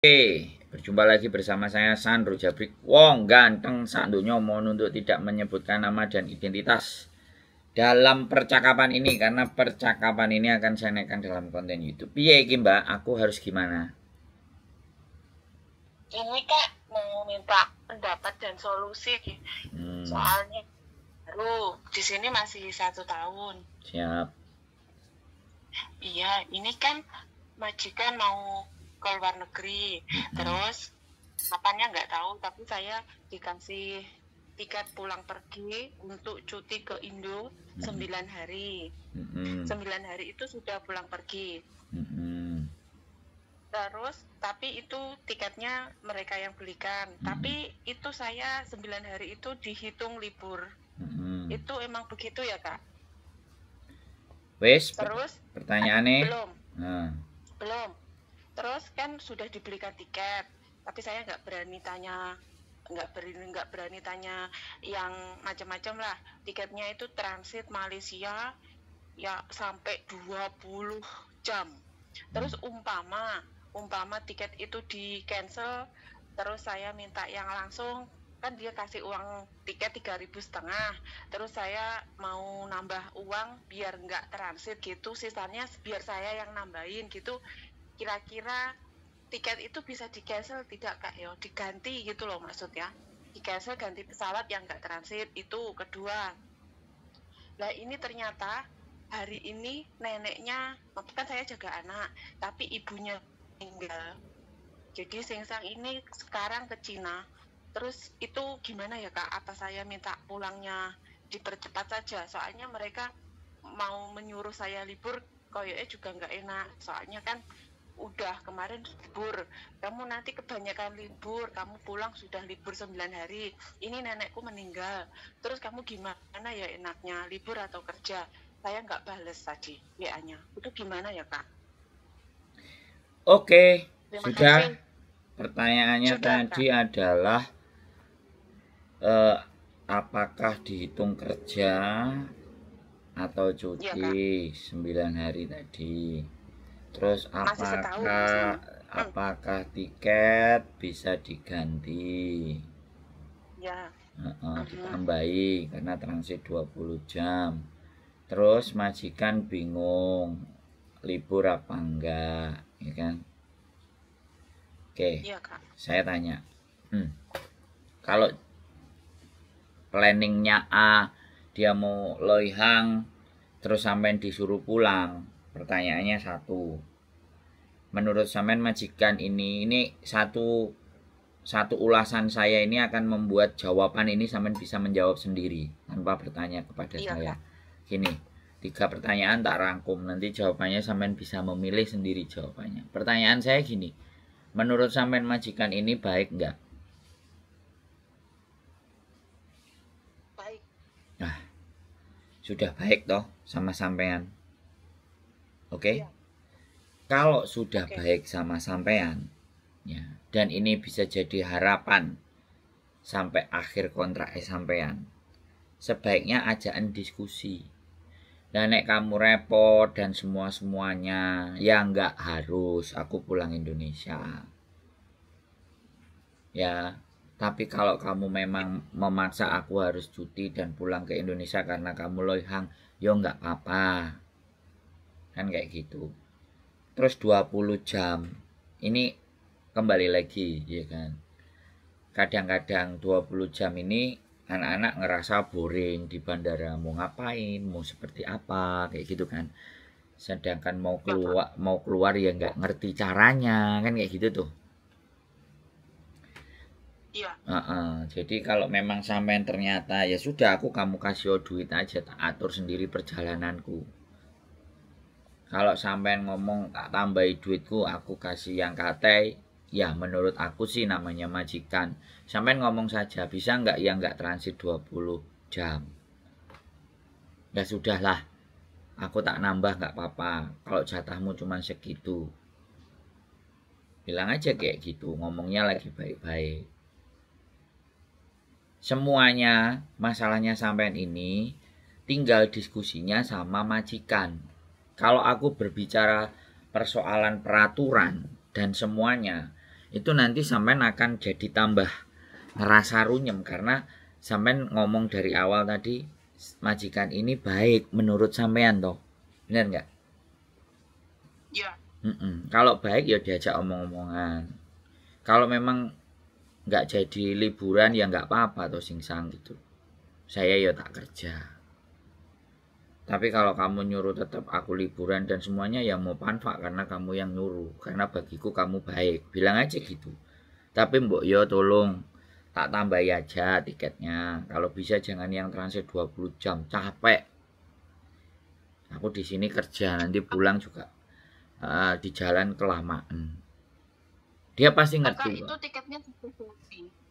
Oke, berjumpa lagi bersama saya Sandro Jabrik. Wong ganteng sandunya mohon untuk tidak menyebutkan nama dan identitas dalam percakapan ini, karena percakapan ini akan saya naikkan dalam konten YouTube. Piye iki Mbak, aku harus gimana? Ini Kak mau minta pendapat dan solusi. Soalnya baru di sini masih 1 tahun. Siap. Iya, ini kan majikan mau ke luar negeri. Terus kapannya nggak tahu, tapi saya dikasih tiket pulang pergi untuk cuti ke Indo 9 hari. 9 hari itu sudah pulang pergi. Terus tapi itu tiketnya mereka yang belikan. Tapi itu saya 9 hari itu dihitung libur. Itu emang begitu ya Kak? Wes, Terus pertanyaannya belum. Terus kan sudah dibelikan tiket, tapi saya nggak berani tanya yang macam-macam lah. Tiketnya itu transit Malaysia ya sampai 20 jam. Terus umpama tiket itu di cancel, terus saya minta yang langsung, kan dia kasih uang tiket 3.500, terus saya mau nambah uang biar nggak transit gitu, sisanya biar saya yang nambahin gitu. Kira-kira tiket itu bisa di cancel tidak Kak? Ya diganti gitu loh maksudnya, di cancel ganti pesawat yang nggak transit. Itu kedua. Nah ini ternyata hari ini neneknya, kan saya jaga anak, tapi ibunya meninggal. Jadi Singsang ini sekarang ke Cina. Terus itu gimana ya Kak? Apa saya minta pulangnya dipercepat saja? Soalnya mereka mau menyuruh saya libur, kayaknya juga nggak enak. Soalnya kan udah kemarin libur, kamu nanti kebanyakan libur, kamu pulang sudah libur 9 hari. Ini nenekku meninggal. Terus kamu gimana ya enaknya, libur atau kerja? Saya nggak bales tadi WA-nya. Itu gimana ya Kak? Oke, Terima sudah. kasih. Pertanyaannya Sudah, tadi Kak. adalah apakah dihitung kerja atau Iya, cuti Kak. 9 hari tadi. Terus Masih setahun di sini. apakah tiket bisa diganti? Ya. Ditambahi karena transit 20 jam. Terus majikan bingung libur apa enggak, ya kan? Oke. Iya, Kak. Saya tanya. Kalau planningnya A, dia mau loihang terus sampai disuruh pulang, pertanyaannya satu, menurut sampean majikan ini satu ulasan saya ini akan membuat jawaban ini sampean bisa menjawab sendiri tanpa bertanya kepada Iya, saya. Kak. Gini, 3 pertanyaan tak rangkum, nanti jawabannya sampean bisa memilih sendiri jawabannya. Pertanyaan saya gini, menurut sampean majikan ini baik enggak? Baik. Nah, sudah baik toh sama sampean. Oke? Iya. Kalau sudah Oke. baik sama sampean, ya, dan ini bisa jadi harapan sampai akhir kontrak sampean, sebaiknya ajakan diskusi. Dan nek kamu repot dan semuanya, ya nggak harus aku pulang Indonesia. Ya, tapi kalau kamu memang memaksa aku harus cuti dan pulang ke Indonesia karena kamu loihang, ya nggak apa-apa. Kan kayak gitu. Terus 20 jam. Ini kembali lagi, ya kan. Kadang-kadang 20 jam ini anak-anak ngerasa boring di bandara, mau ngapain, mau seperti apa, kayak gitu kan. Sedangkan mau keluar ya nggak ngerti caranya, kan kayak gitu tuh. Iya. Jadi kalau memang sampean ternyata ya sudah, kamu kasih duit aja, tak atur sendiri perjalananku. Kalau sampean ngomong tak tambahi duitku, aku kasih yang katai, ya menurut aku sih namanya majikan. Sampean ngomong saja, bisa nggak ya nggak transit 20 jam. Ya sudahlah, aku tak nambah nggak apa-apa. Kalau jatahmu cuma segitu, bilang aja kayak gitu, ngomongnya lagi baik-baik. Semuanya masalahnya sampean ini tinggal diskusinya sama majikan. Kalau aku berbicara persoalan peraturan dan semuanya, itu nanti sampean akan jadi tambah ngerasa runyem karena sampean ngomong dari awal tadi majikan ini baik menurut sampean toh. Bener nggak? Ya. Kalau baik ya diajak omong-omongan. Kalau memang nggak jadi liburan ya nggak apa-apa toh singsang gitu. Saya ya tak kerja. Tapi kalau kamu nyuruh tetap aku liburan dan semuanya ya mau panfak karena kamu yang nyuruh. Karena bagiku kamu baik. Bilang aja gitu. Tapi mbok yo tolong tak tambah aja tiketnya. Kalau bisa jangan yang transit 20 jam. Capek. Aku di sini kerja nanti pulang juga di jalan kelamaan. Dia pasti ngerti. Itu tiketnya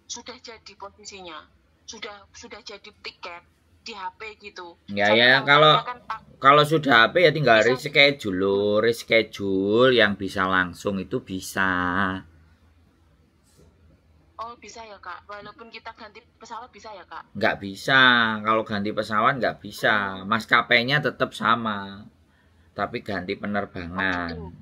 sudah jadi posisinya. Sudah jadi tiket di HP gitu. Ya kalau sudah HP ya tinggal reschedule yang bisa langsung itu bisa. Oh bisa ya Kak, walaupun kita ganti pesawat bisa ya Kak? Nggak bisa, kalau ganti pesawat nggak bisa. Maskapainya tetap sama, tapi ganti penerbangan. Oh, gitu.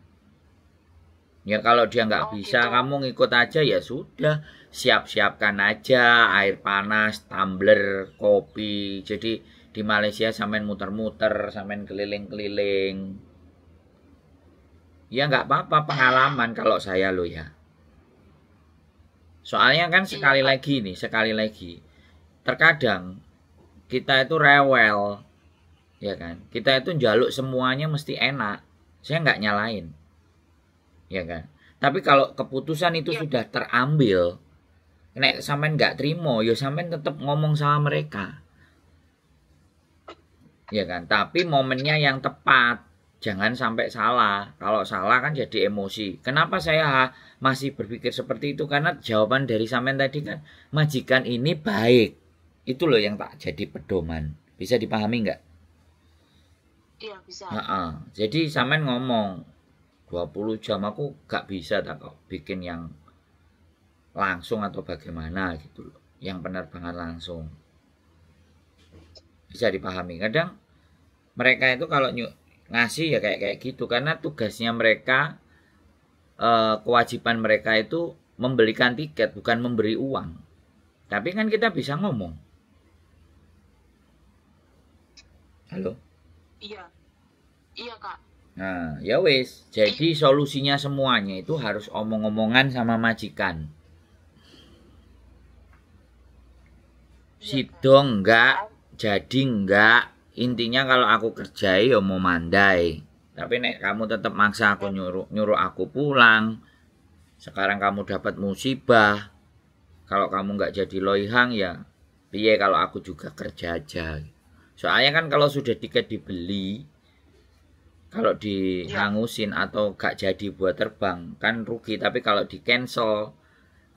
Ya kalau dia nggak bisa, gitu. Kamu ngikut aja ya sudah. Siap-siapkan aja air panas, tumbler, kopi. Jadi di Malaysia sampean muter-muter, sampean keliling-keliling. Ya nggak apa-apa pengalaman kalau saya lo ya. Soalnya kan sekali lagi. Terkadang kita itu rewel. Ya kan? Kita itu njaluk semuanya mesti enak. Saya nggak nyalain. Ya kan? Tapi kalau keputusan itu sudah terambil, nek sampean nggak terima, ya sampean tetap ngomong sama mereka. Ya kan? Tapi momennya yang tepat. Jangan sampai salah. Kalau salah kan jadi emosi. Kenapa saya masih berpikir seperti itu? Karena jawaban dari sampean tadi kan majikan ini baik. Itu loh yang tak jadi pedoman. Bisa dipahami nggak? Iya, bisa. Jadi sampean ngomong 20 jam aku gak bisa tak kok bikin yang langsung atau bagaimana gitu loh. Yang penerbangan langsung. Bisa dipahami. Kadang mereka itu kalau ngasih ya kayak gitu karena tugasnya mereka kewajiban mereka itu membelikan tiket bukan memberi uang. Tapi kan kita bisa ngomong. Halo? Iya. Iya, Kak. Nah, ya wis. Jadi solusinya semuanya itu harus omong-omongan sama majikan. Sidong enggak, jadi enggak. Intinya kalau aku kerjai ya mau mandai. Tapi nek kamu tetap maksa aku nyuruh aku pulang. Sekarang kamu dapat musibah. Kalau kamu enggak jadi loihang ya piye kalau aku juga kerja aja. Soalnya kan kalau sudah tiket dibeli, kalau dihangusin atau gak jadi buat terbang kan rugi. Tapi kalau di cancel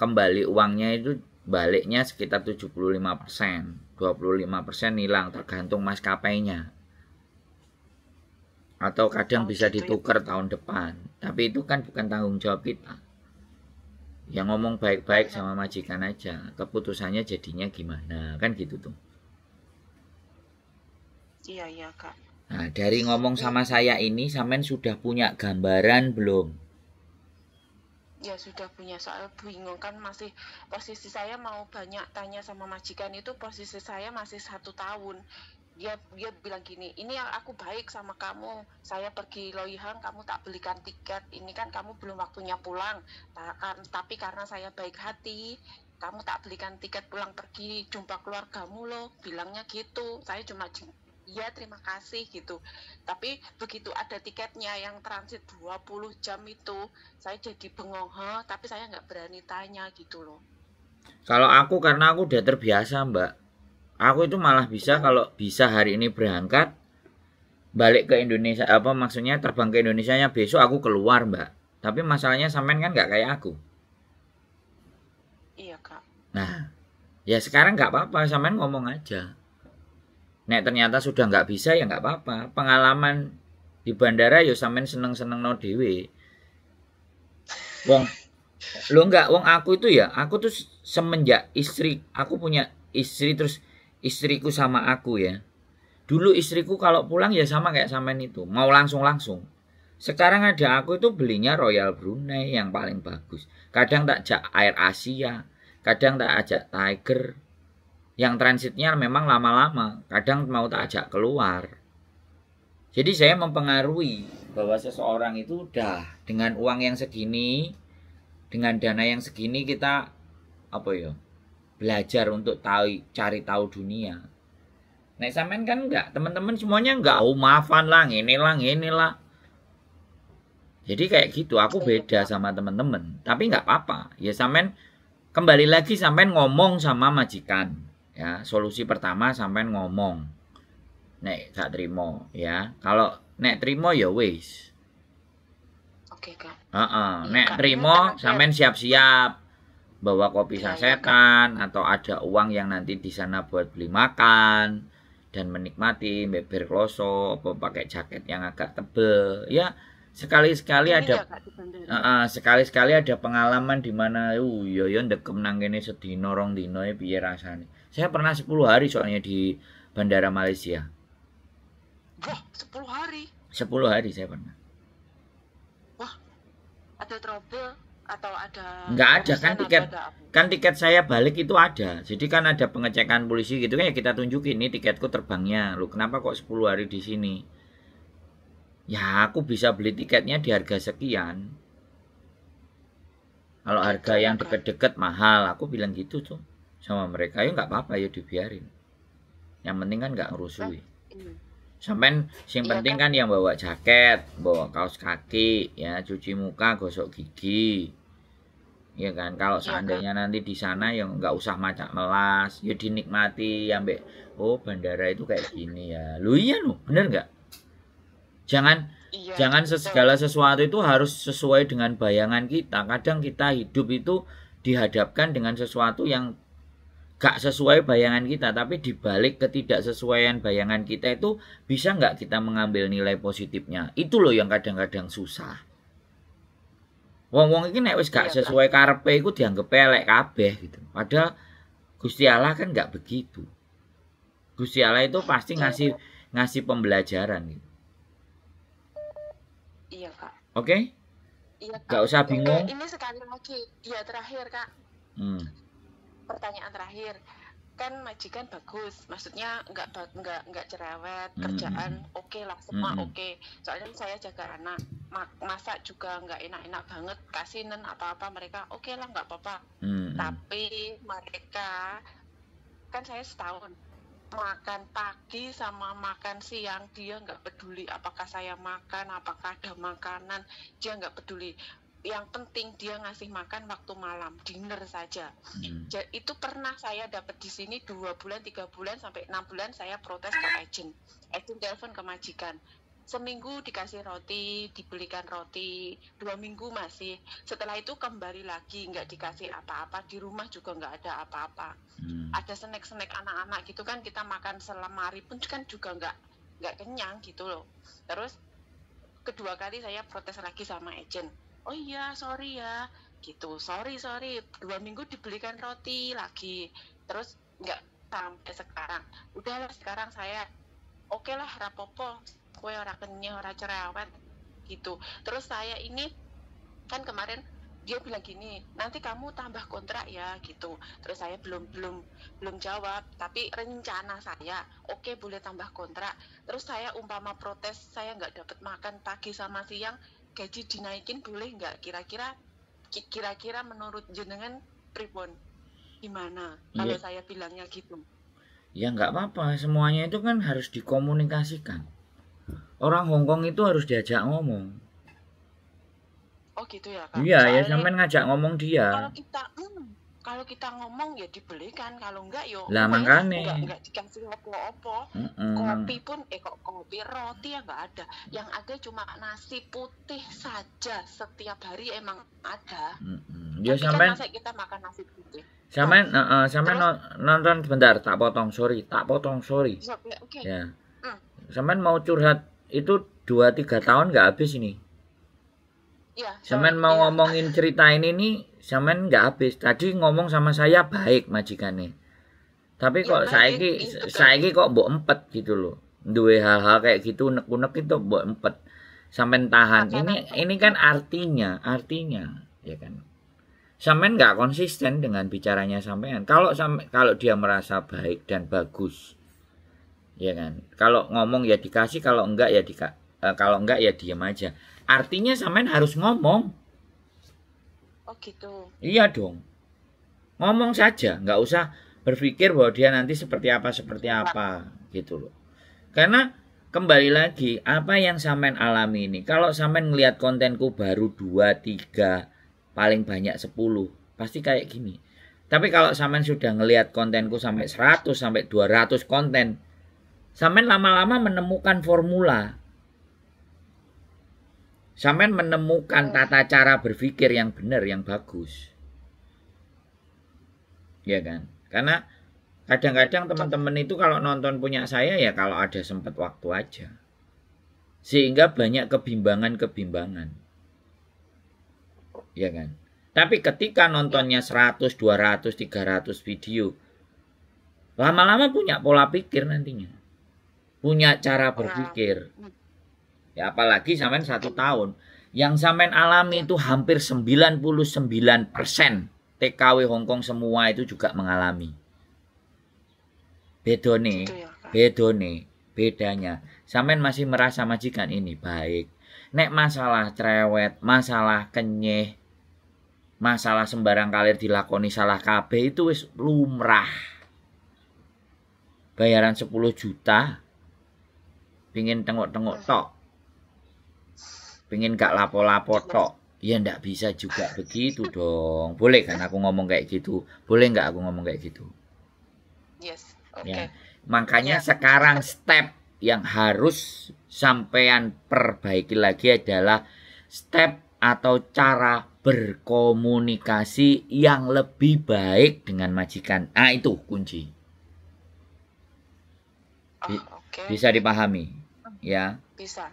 kembali uangnya itu baliknya sekitar 75%. 25% hilang tergantung maskapainya. Atau kadang bisa ditukar tahun depan. Tapi itu kan bukan tanggung jawab kita. Ya ngomong baik-baik sama majikan aja. Keputusannya jadinya gimana. Kan gitu tuh. Iya Kak. Nah, dari ngomong sama saya ini, sampean sudah punya gambaran belum? Ya sudah punya, soal bingung kan masih posisi saya mau banyak tanya sama majikan itu posisi saya masih 1 tahun. Dia bilang gini, ini yang aku baik sama kamu, saya pergi loihang kamu tak belikan tiket, ini kan kamu belum waktunya pulang, tapi karena saya baik hati, kamu tak belikan tiket pulang pergi jumpa keluargamu loh, bilangnya gitu. Saya cuma iya terima kasih gitu. Tapi begitu ada tiketnya yang transit 20 jam itu saya jadi bengong, tapi saya nggak berani tanya gitu loh. Kalau aku karena aku udah terbiasa Mbak. Aku itu malah bisa kalau bisa hari ini berangkat balik ke Indonesia, maksudnya terbang ke Indonesianya besok aku keluar Mbak. Tapi masalahnya sampean kan nggak kayak aku. Iya Kak. Nah ya sekarang nggak apa-apa, sampean ngomong aja. Nek ternyata sudah nggak bisa ya nggak apa-apa. Pengalaman di bandara ya sampean seneng-seneng no dewe. Wong aku itu ya, aku tuh semenjak aku punya istri terus istriku sama aku ya. Dulu istriku kalau pulang ya sama kayak sampean itu, mau langsung. Sekarang ada aku itu belinya Royal Brunei yang paling bagus. Kadang tak ajak Air Asia, kadang tak ajak Tiger. Yang transitnya memang lama-lama, kadang mau tak ajak keluar. Jadi saya mempengaruhi bahwa seseorang itu udah dengan uang yang segini, dengan dana yang segini kita belajar untuk cari tahu dunia. Nah, sampean kan enggak, teman-teman semuanya enggak, maafan lah, inilah. Jadi kayak gitu, aku beda sama teman-teman. Tapi enggak apa-apa. Ya sampean kembali lagi sampean ngomong sama majikan. Ya, solusi pertama sampean ngomong. Nek gak terima, ya. Kalau nek terima ya wis. Oke, Kak. Nek terima sampean siap-siap bawa kopi sasetan atau ada uang yang nanti di sana buat beli makan dan menikmati beber kloso apa pakai jaket yang agak tebel. Ya, sekali-sekali ada sekali-sekali ada pengalaman di mana yo ndekem nang kene sedina rong dina piye rasane. Saya pernah 10 hari soalnya di Bandara Malaysia. Wah, 10 hari? 10 hari saya pernah. Wah, ada trouble atau ada... Enggak ada kan tiket saya balik itu ada. Jadi kan ada pengecekan polisi gitu kan ya kita tunjukin ini tiketku terbangnya. Loh kenapa kok 10 hari di sini? Ya aku bisa beli tiketnya di harga sekian. Kalau harga yang deket-deket mahal, aku bilang gitu tuh sama mereka. Ya nggak apa-apa ya dibiarin. Yang penting kan nggak ngerusui. Sampai yang penting kan yang bawa jaket, bawa kaos kaki, ya cuci muka, gosok gigi. Ya kan, kalau seandainya nanti di sana yang nggak usah macak melas, ya dinikmati, ambek bandara itu kayak gini ya. Lu iya loh, bener nggak? Jangan segala sesuatu itu harus sesuai dengan bayangan kita. Kadang kita hidup itu dihadapkan dengan sesuatu yang gak sesuai bayangan kita, tapi dibalik ketidaksesuaian bayangan kita itu bisa nggak kita mengambil nilai positifnya? Itu loh yang kadang-kadang susah. Wong-wong iki nek wis gak sesuai karepe iku dianggep elek kabeh gitu. Padahal Gusti Allah kan nggak begitu. Gusti Allah itu pasti ngasih pembelajaran gitu. Iya, Kak. Oke? Iya, Kak. Gak usah bingung. Ini sekali lagi, ya terakhir, Kak. Pertanyaan terakhir, kan majikan bagus, maksudnya nggak cerewet, kerjaan oke lah, semua oke. Soalnya saya jaga anak, masak juga nggak enak-enak banget, kasinan apa-apa mereka oke lah nggak apa-apa. Tapi mereka kan saya setahun makan pagi sama makan siang dia nggak peduli apakah saya makan, apakah ada makanan, dia nggak peduli. Yang penting dia ngasih makan waktu malam, dinner saja. Itu pernah saya dapat di sini 2 bulan, 3 bulan, sampai 6 bulan saya protes ke agent telepon ke majikan. Seminggu dikasih roti, dibelikan roti, 2 minggu masih. Setelah itu kembali lagi, nggak dikasih apa-apa, di rumah juga nggak ada apa-apa. Ada snack-snack anak-anak gitu kan, kita makan selemari pun kan juga nggak kenyang gitu loh. Terus kedua kali saya protes lagi sama agent. Oh iya, sorry ya, gitu. Sorry. 2 minggu dibelikan roti lagi. Terus nggak sampai sekarang. Udahlah sekarang saya oke lah, rapopo. Kue ora kenyang, ora cerewet, gitu. Terus saya ini kan kemarin dia bilang gini, nanti kamu tambah kontrak ya, gitu. Terus saya belum jawab, tapi rencana saya oke boleh tambah kontrak. Terus saya umpama protes, saya nggak dapat makan pagi sama siang, gaji dinaikin boleh nggak? Kira-kira menurut jenengan pripun? Gimana kalau saya bilangnya gitu? Ya nggak apa-apa, semuanya itu kan harus dikomunikasikan. Orang Hongkong itu harus diajak ngomong. Oh gitu ya, Kak? Iya, ya sampean ngajak ngomong dia. Kalau kita ngomong ya dibelikan, kalau enggak yo lah makane enggak dikasih apa-apa. Kopi pun kopi roti ya enggak ada. Yang ada cuma nasi putih saja setiap hari emang ada. Ya sampean kan kita makan nasi putih. Sampean nonton sebentar, tak potong, sorry. Okay. Ya. Sampean mau curhat itu 2-3 tahun enggak habis ini. Iya. Sampean mau ngomongin cerita ini nih, sampean nggak habis. Tadi ngomong sama saya baik majikannya. Tapi kok saiki kok mbok empet gitu loh. Duwe hal-hal kayak gitu unek-unek itu mbok empet. sampean tahan. Makanan. Ini kan artinya, ya kan. Sampean nggak konsisten dengan bicaranya sampean. Kalau dia merasa baik dan bagus, ya kan. Kalau ngomong ya dikasih, kalau enggak ya diam aja. Artinya sampean harus ngomong. Oh gitu. Iya dong. Ngomong saja, nggak usah berpikir bahwa dia nanti seperti apa gitu loh. Karena kembali lagi, apa yang sampean alami ini, kalau sampean ngelihat kontenku baru 2, 3, paling banyak 10, pasti kayak gini. Tapi kalau sampean sudah ngelihat kontenku sampai 100 sampai 200 konten, sampean lama-lama menemukan formula. Sampean menemukan tata cara berpikir yang benar, yang bagus. Ya kan? Karena kadang-kadang teman-teman itu kalau nonton punya saya ya kalau ada sempat waktu aja. Sehingga banyak kebimbangan. Ya kan? Tapi ketika nontonnya 100, 200, 300 video, lama-lama punya pola pikir nantinya. Punya cara berpikir. Ya apalagi sampean 1 tahun. Yang sampean alami itu hampir 99% TKW Hongkong semua itu juga mengalami. Bedanya. Sampean masih merasa majikan ini baik. Nek masalah cerewet, masalah kenyeh, masalah sembarang kalir dilakoni salah kabeh itu wis lumrah. Bayaran 10 juta, pingin tengok-tengok tok, pingin gak lapo-lapo tok. Ya ndak bisa juga begitu dong. Boleh kan aku ngomong kayak gitu? Boleh nggak aku ngomong kayak gitu? Yes. Ya. Makanya sekarang step yang harus sampean perbaiki lagi adalah step atau cara berkomunikasi yang lebih baik dengan majikan. Ah itu kunci. Bisa dipahami, ya? Bisa.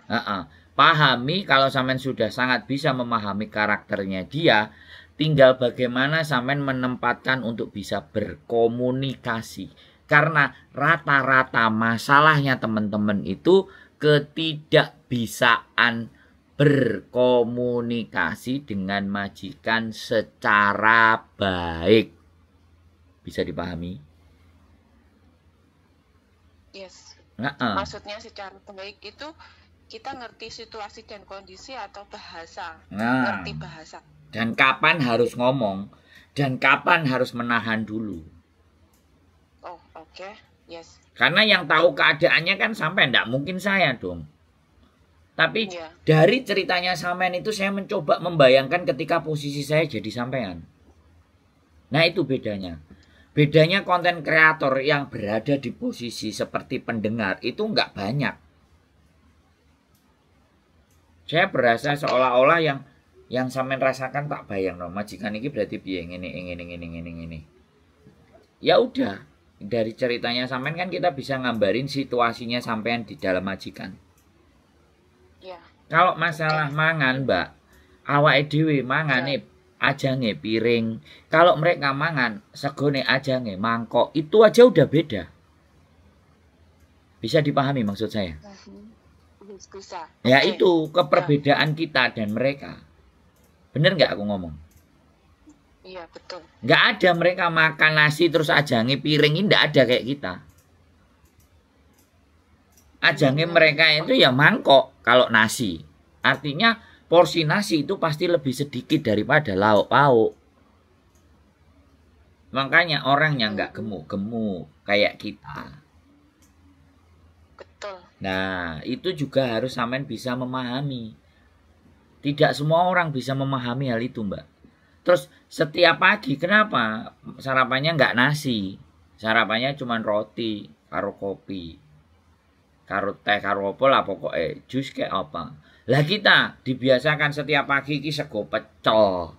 Pahami, kalau sampean sudah sangat bisa memahami karakternya dia, tinggal bagaimana sampean menempatkan untuk bisa berkomunikasi. Karena rata-rata masalahnya teman-teman itu ketidakbisaan berkomunikasi dengan majikan secara baik. Bisa dipahami? Yes. Maksudnya secara baik itu kita ngerti situasi dan kondisi atau bahasa. Ngerti bahasa. Dan kapan harus ngomong dan kapan harus menahan dulu. Oh, oke. Yes. Karena yang tahu keadaannya kan sampai enggak mungkin saya dong. Tapi dari ceritanya sampean itu saya mencoba membayangkan ketika posisi saya jadi sampean. Nah, itu bedanya. Bedanya konten kreator yang berada di posisi seperti pendengar itu enggak banyak. Saya berasa seolah-olah yang sampean rasakan tak bayang no. Majikan ini berarti piye ngene. Ya udah, dari ceritanya sampean kan kita bisa ngambarin situasinya sampean di dalam majikan. Ya. Kalau masalah mangan, Mbak, awake dhewe mangane ajange piring. Kalau mereka mangan segone ajange mangkok, itu aja udah beda. Bisa dipahami maksud saya? Bisa. Ya itu keperbedaan kita dan mereka. Bener nggak aku ngomong? Iya betul. Nggak ada mereka makan nasi terus ajange piring, ini nggak ada kayak kita. Ajange mereka itu ya mangkok kalau nasi. Artinya porsi nasi itu pasti lebih sedikit daripada lauk pauk. Makanya orangnya nggak gemuk-gemuk kayak kita. Nah, itu juga harus sampean bisa memahami. Tidak semua orang bisa memahami hal itu, Mbak. Terus setiap pagi kenapa sarapannya nggak nasi? Sarapannya cuma roti, karo kopi, karo teh, karo apa lah pokoknya, jus kayak apa. Lah kita dibiasakan setiap pagi ki sego pecel,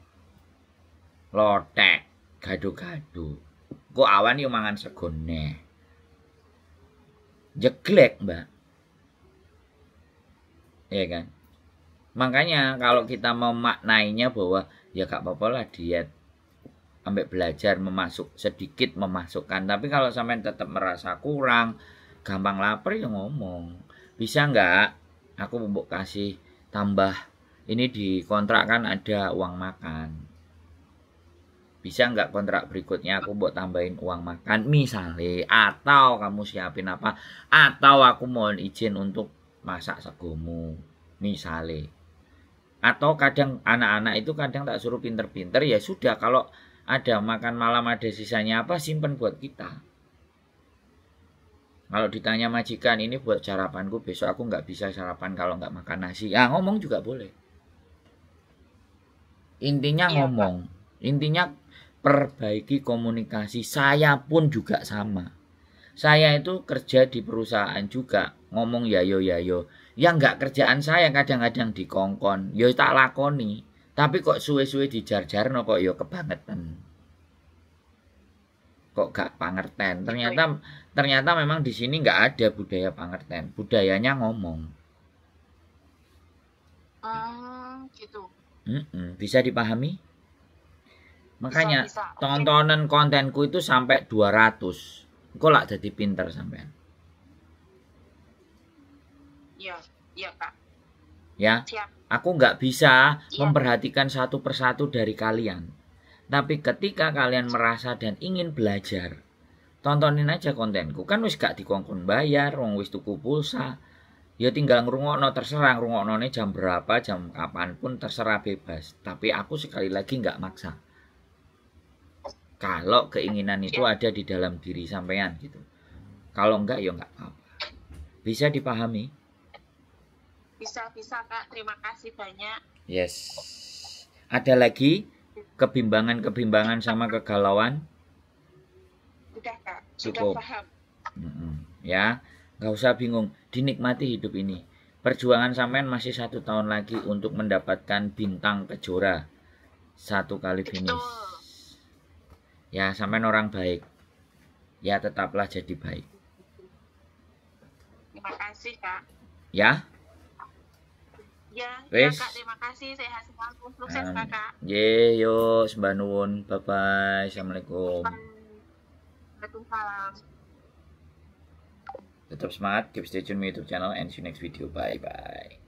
lotek, gado-gado. Kok awan yo mangan sego neh. Jeglek, Mbak. Ya kan? Makanya kalau kita memaknainya bahwa ya gak apa-apa lah diet, sampai belajar sedikit memasukkan. Tapi kalau sampean tetap merasa kurang, gampang lapar ya ngomong. Bisa nggak aku mbok kasih tambah ini di kontrak kan ada uang makan. Bisa nggak kontrak berikutnya aku buat tambahin uang makan misalnya, atau kamu siapin apa, atau aku mohon izin untuk masak segomu misalnya. Atau kadang anak-anak itu kadang tak suruh pinter-pinter, ya sudah, kalau ada makan malam ada sisanya apa, simpen buat kita. Kalau ditanya majikan, ini buat sarapanku, besok aku nggak bisa sarapan kalau nggak makan nasi, ya ngomong juga boleh. Intinya ngomong, intinya perbaiki komunikasi. Saya pun juga sama. Saya itu kerja di perusahaan juga, ngomong yayo. Yang nggak kerjaan saya kadang-kadang dikongkon, yo tak lakoni. Tapi kok suwe-suwe dijar-jarno kok yo kebangetan. Kok gak pangerten. Ternyata memang di sini nggak ada budaya pangerten. Budayanya ngomong. Gitu. Bisa dipahami? Makanya bisa. tontonan kontenku itu sampai 200. Kok lah jadi pinter sampean? Iya Kak. Ya, Siap. aku nggak bisa memperhatikan satu persatu dari kalian. Tapi ketika kalian merasa dan ingin belajar, tontonin aja kontenku. Kan wis gak dikongkon bayar, wong wis tuku pulsa. Ya tinggal ngrungokno, terserah ngrungoknone jam berapa, jam kapanpun terserah, bebas. Tapi aku sekali lagi nggak maksa. Kalau keinginan itu ada di dalam diri sampean gitu. Kalau enggak ya enggak apa-apa. Bisa dipahami? Bisa Kak. Terima kasih banyak. Yes. Ada lagi kebimbangan sama kegalauan? Udah Kak. Cukup. Sudah paham. Ya, nggak usah bingung. Dinikmati hidup ini. Perjuangan sampean masih 1 tahun lagi untuk mendapatkan bintang kejora 1 kali finish. Ya, sampean orang baik. Ya, tetaplah jadi baik. Terima kasih Kak. Ya? Ya Wes. Kak, terima kasih. Sehat selalu. Sukses Kakak. Yo, sembah nuwun. Bye-bye. Assalamualaikum. Waalaikumsalam. Tetap semangat, keep stay tune my YouTube channel and see you next video. Bye-bye.